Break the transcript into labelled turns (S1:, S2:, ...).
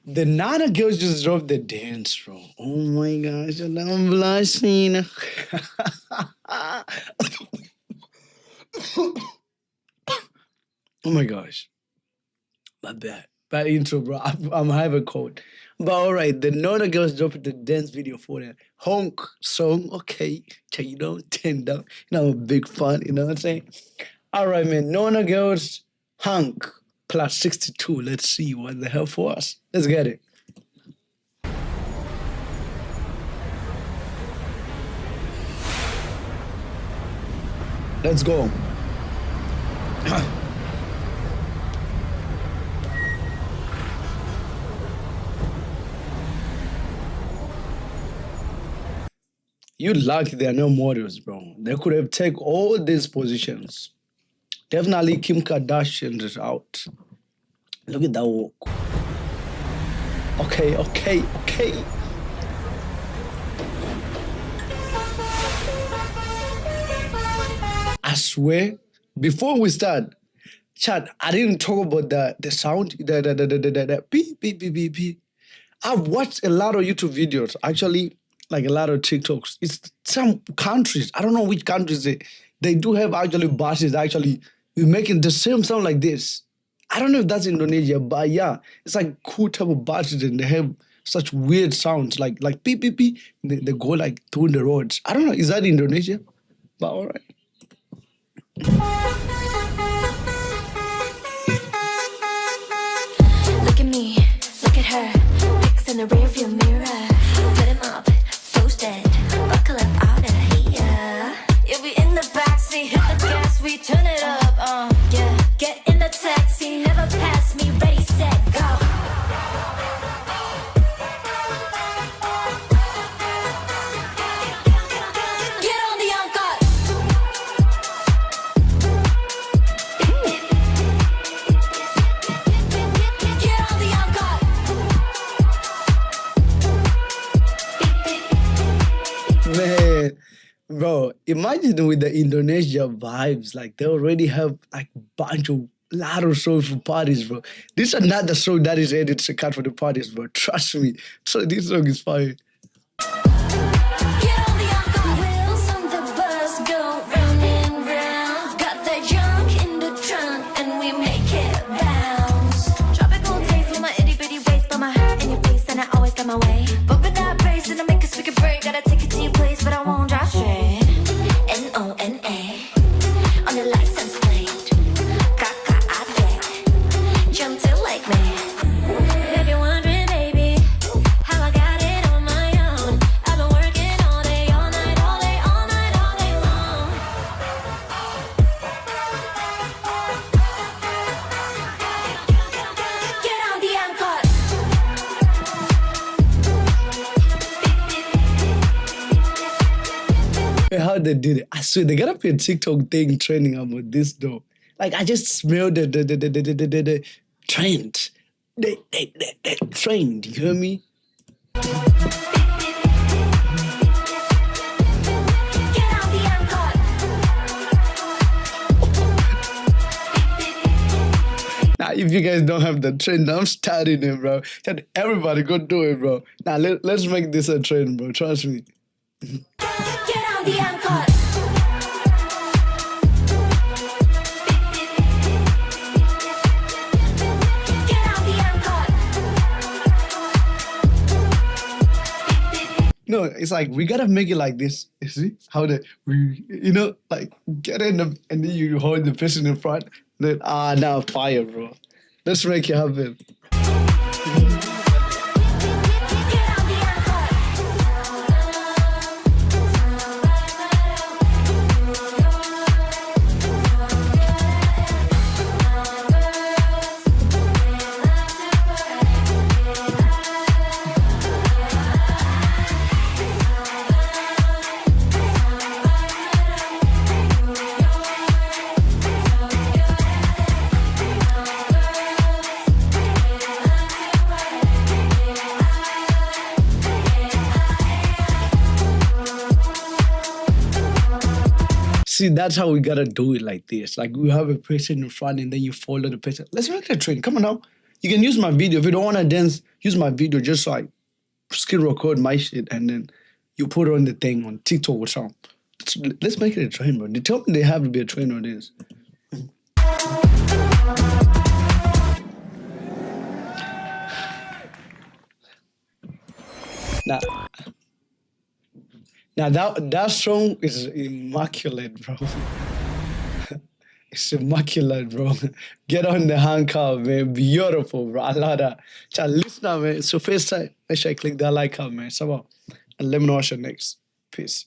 S1: The Nana girls just dropped the dance, bro. Oh my gosh, and I'm blushing. Oh my gosh. My bad. Bad intro, bro. I'm having a cold. But all right, the Nona girls dropped the dance video for the Honk song. Okay, so you know, tend up. You know, I'm a big fan. You know what I'm saying? All right, man. Nona girls, Honk plus 62. Let's see what the hell for us. Let's get it. Let's go. You lucky there are no models, bro. They could have taken all these positions. Definitely Kim Kardashian is out. Look at that walk. Okay. I swear, before we start, chat, I didn't talk about the sound, the beep, beep, beep, beep, beep. I've watched a lot of YouTube videos, actually, like a lot of TikToks. It's some countries, I don't know which countries they do have actually buses actually making the same sound like this. I don't know if that's Indonesia, but yeah, it's like cool type of buses and they have such weird sounds like beep, beep, beep. They go like through the roads. I don't know, is that Indonesia? But all right.
S2: Look at me, look at her, pics in the rearview mirror. Put him up, post it, buckle up out of here. You'll be in the backseat, hit the gas, we turn it up. Yeah, get in the taxi, never pass me, ready, set, go. Get on the encore. Get on the encore.
S1: Man, bro, imagine with the Indonesia vibes, like they already have like bunch of lot of songs for parties, bro. This is not the song that is edited to cut for the parties, bro. Trust me. So this song is fire.
S2: Get on the encore. Wheels on the bus go round and round. Got that junk in the trunk and we make it bounce. Tropical taste with my itty bitty waist, put my heart in your face and I always get my way. Bumping that bass and I make a speaker break. Gotta take it to your place, but I won't drive straight. Nona on the license plate. Kaka, I bet. Jump to like me. If you're wondering, baby, how I got it on my own, I've been working all day, all night, all day, all night, all day long. Get on the encore.
S1: How they did it. I swear they gotta be a TikTok thing trending about this though. Like I just smelled the trend. The trend, you hear me?
S2: Get on the encore.
S1: Now if you guys don't have the trend, I'm starting it, bro. Tell everybody go do it, bro. Now let's make this a trend, bro. Trust me.
S2: Get on the encore. Get on the encore.
S1: No, it's like we gotta make it like this. You see how like get in the and then you hold the person in front. Then now fire, bro. Let's make it happen.
S2: Get on the encore.
S1: See, that's how we gotta do it like this. Like we have a person in front and then you follow the person. Let's make it a trend. Come on now. You can use my video. If you don't want to dance, use my video just so I screen record my shit and then you put it on the thing on TikTok or something. Let's make it a trend, bro. They tell me they have to be a trend on this. Now that song is immaculate, bro. It's immaculate, bro. Get on the handcuff, man. Beautiful, bro. I love that. Child, listen now, man. So first time, make sure I click that like up, man. So, and let me know what's your next. Peace.